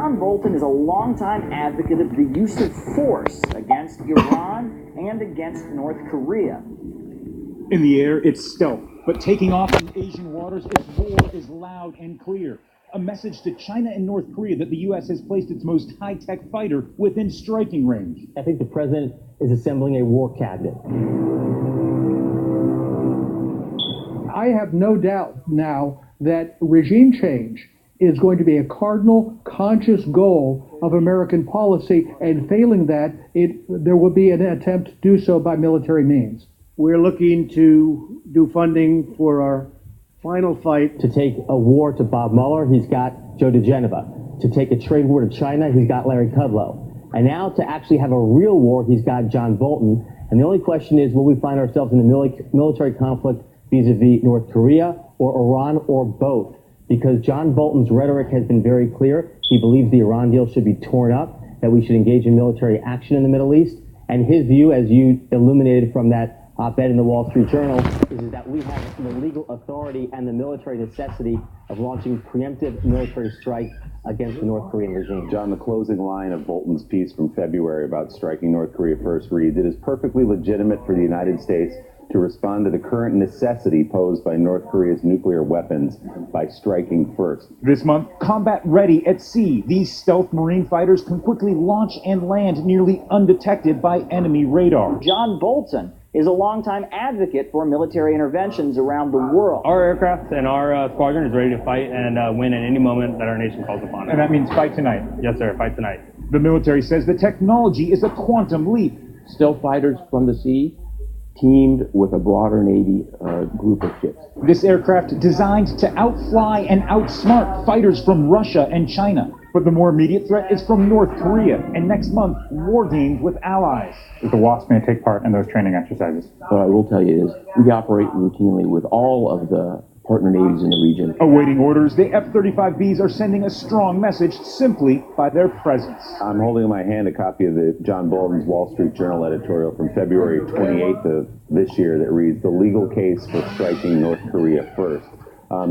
John Bolton is a longtime advocate of the use of force against Iran and against North Korea. In the air, it's stealth, but taking off in Asian waters, its roar is loud and clear. A message to China and North Korea that the U.S. has placed its most high-tech fighter within striking range. I think the president is assembling a war cabinet. I have no doubt now that regime change is going to be a cardinal, conscious goal of American policy, and failing that, there will be an attempt to do so by military means. We're looking to do funding for our final fight. To take a war to Bob Mueller, he's got Joe DeGeneva. To take a trade war to China, he's got Larry Kudlow. And now to actually have a real war, he's got John Bolton. And the only question is, will we find ourselves in a military conflict vis-a-vis North Korea or Iran or both? Because John Bolton's rhetoric has been very clear. He believes the Iran deal should be torn up, that we should engage in military action in the Middle East. And his view, as you illuminated from that op-ed in the Wall Street Journal, is that we have the legal authority and the military necessity of launching preemptive military strike against the North Korean regime. John, the closing line of Bolton's piece from February about striking North Korea first reads, "It is perfectly legitimate for the United States to respond to the current necessity posed by North Korea's nuclear weapons by striking first." This month, combat ready at sea, these stealth marine fighters can quickly launch and land nearly undetected by enemy radar. John Bolton is a longtime advocate for military interventions around the world. Our aircraft and our squadron is ready to fight and win at any moment that our nation calls upon it. And that means fight tonight. Yes, sir, fight tonight. The military says the technology is a quantum leap. Stealth fighters from the sea teamed with a broader Navy group of ships. This aircraft designed to outfly and outsmart fighters from Russia and China. But the more immediate threat is from North Korea, and next month, war games with allies. The WASP may take part in those training exercises. What I will tell you is we operate routinely with all of the partner navies in the region. Awaiting orders, the F-35Bs are sending a strong message simply by their presence. I'm holding in my hand a copy of the John Bolton's Wall Street Journal editorial from February 28th of this year that reads, "The legal case for striking North Korea first."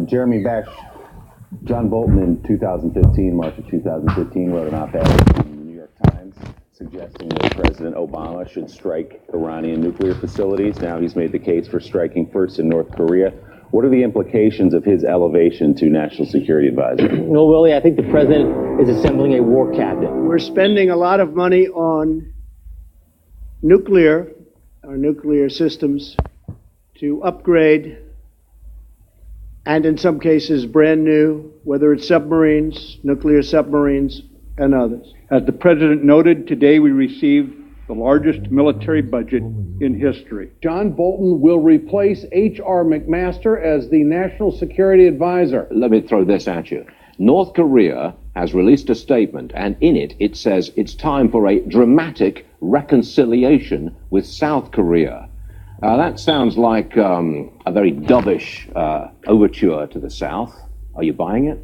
Jeremy Besh, John Bolton in 2015, March of 2015, wrote an op-ed in the New York Times suggesting that President Obama should strike Iranian nuclear facilities. Now he's made the case for striking first in North Korea. What are the implications of his elevation to National Security Advisor? No, Willie, I think the president is assembling a war cabinet. We're spending a lot of money on our nuclear systems, to upgrade, and in some cases brand new, whether it's submarines, nuclear submarines, and others. As the president noted, today we received the largest military budget in history. John Bolton will replace H.R. McMaster as the National Security Advisor. Let me throw this at you. North Korea has released a statement, and in it, it says it's time for a dramatic reconciliation with South Korea. That sounds like a very dovish overture to the South. Are you buying it?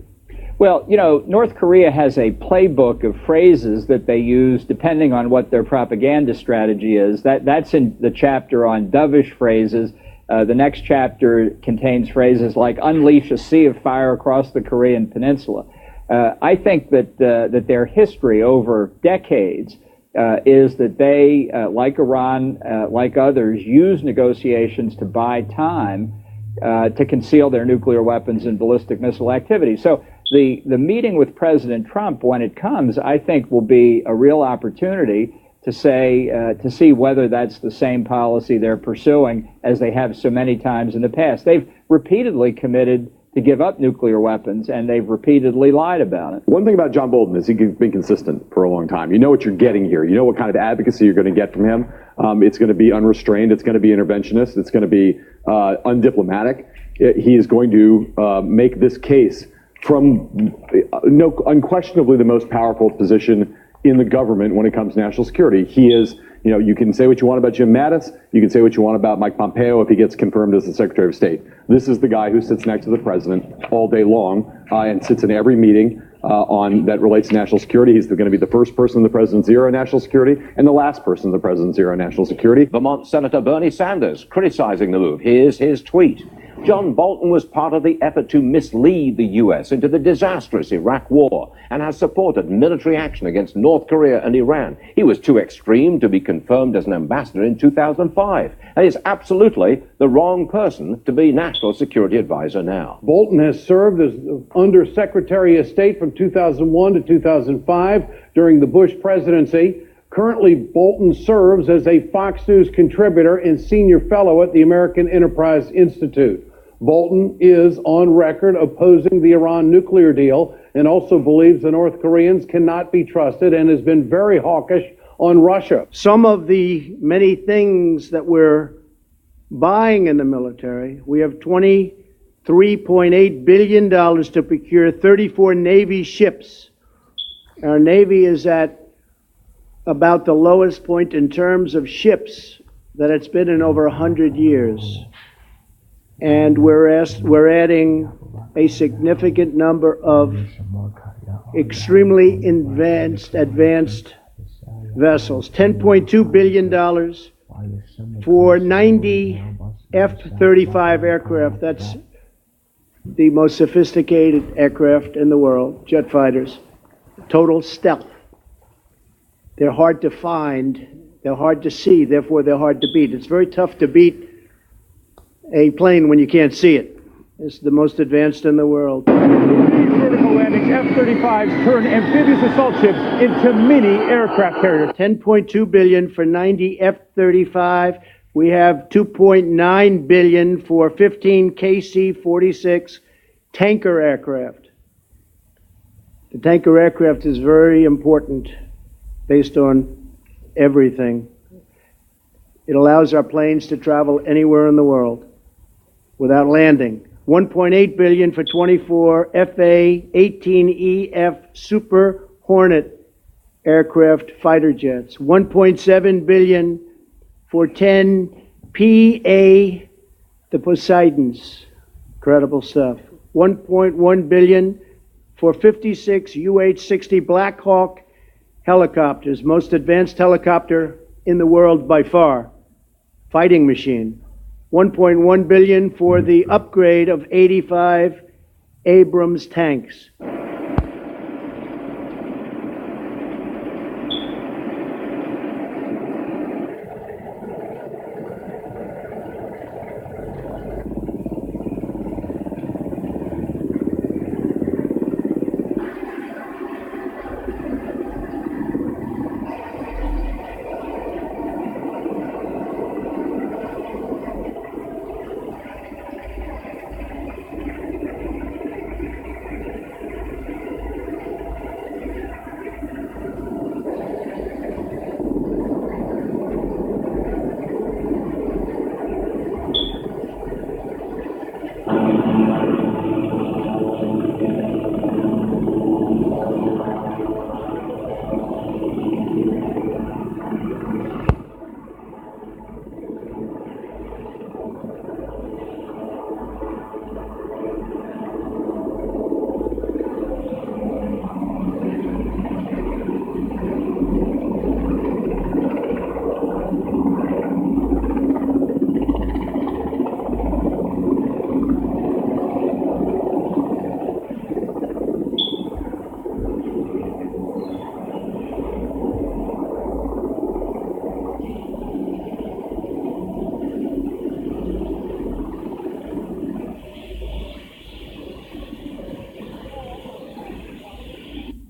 Well, you know, North Korea has a playbook of phrases that they use depending on what their propaganda strategy is. That's in the chapter on dovish phrases. The next chapter contains phrases like unleash a sea of fire across the Korean peninsula. I think that their history over decades is that they, like Iran, like others, use negotiations to buy time to conceal their nuclear weapons and ballistic missile activity. So the meeting with President Trump, when it comes, I think will be a real opportunity to see whether that's the same policy they're pursuing as they have so many times in the past. They've repeatedly committed to give up nuclear weapons, and they've repeatedly lied about it. One thing about John Bolton is he's been consistent for a long time. You know what you're getting here. You know what kind of advocacy you're going to get from him. It's going to be unrestrained. It's going to be interventionist. It's going to be undiplomatic. He is going to make this case from unquestionably the most powerful position in the government when it comes to national security. He is, you know, you can say what you want about Jim Mattis. You can say what you want about Mike Pompeo if he gets confirmed as the Secretary of State. This is the guy who sits next to the president all day long and sits in every meeting that relates to national security. He's going to be the first person in the president's ear on national security and the last person in the president's ear on national security. Vermont Senator Bernie Sanders criticizing the move. Here's his tweet. John Bolton was part of the effort to mislead the U.S. into the disastrous Iraq War and has supported military action against North Korea and Iran. He was too extreme to be confirmed as an ambassador in 2005 and is absolutely the wrong person to be National Security Advisor now. Bolton has served as Under Secretary of State from 2001 to 2005 during the Bush presidency. Currently, Bolton serves as a Fox News contributor and senior fellow at the American Enterprise Institute. Bolton is on record opposing the Iran nuclear deal and also believes the North Koreans cannot be trusted and has been very hawkish on Russia. Some of the many things that we're buying in the military, we have $23.8 billion to procure 34 Navy ships. Our Navy is at about the lowest point in terms of ships that it's been in over 100 years. And we're adding a significant number of extremely advanced vessels. $10.2 billion for 90 F-35 aircraft. That's the most sophisticated aircraft in the world, jet fighters. Total stealth. They're hard to find, they're hard to see, therefore they're hard to beat. It's very tough to beat a plane when you can't see it. It's the most advanced in the world. Vertical landing F-35s turn amphibious assault ships into mini aircraft carriers. $10.2 billion for 90 F-35. We have $2.9 billion for 15 KC-46 tanker aircraft. The tanker aircraft is very important based on everything. It allows our planes to travel anywhere in the world without landing. $1.8 billion for 24 FA-18EF Super Hornet aircraft fighter jets. $1.7 billion for 10 PA, the Poseidons. Incredible stuff. $1.1 billion for 56 UH-60 Black Hawk helicopters, most advanced helicopter in the world by far, fighting machine. $1.1 billion for the upgrade of 85 Abrams tanks.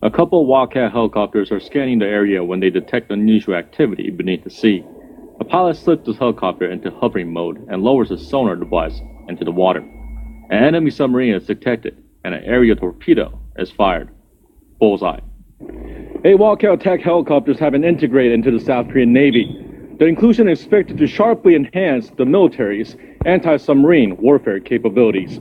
A couple of Wildcat helicopters are scanning the area when they detect unusual activity beneath the sea. A pilot slips his helicopter into hovering mode and lowers his sonar device into the water. An enemy submarine is detected and an aerial torpedo is fired. Bullseye. 8 Wildcat attack helicopters have been integrated into the South Korean Navy. The inclusion is expected to sharply enhance the military's anti-submarine warfare capabilities.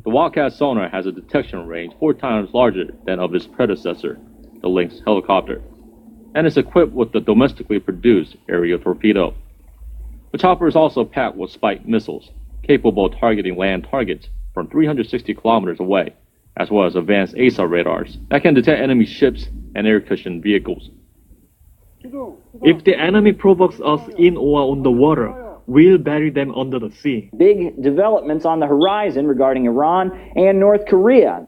The Wildcat sonar has a detection range 4 times larger than of its predecessor, the Lynx helicopter, and is equipped with the domestically produced aerial torpedo. The chopper is also packed with spiked missiles, capable of targeting land targets from 360 kilometers away, as well as advanced ASAR radars that can detect enemy ships and air-cushioned vehicles. If the enemy provokes us in or on the water, will bury them under the sea. Big developments on the horizon regarding Iran and North Korea.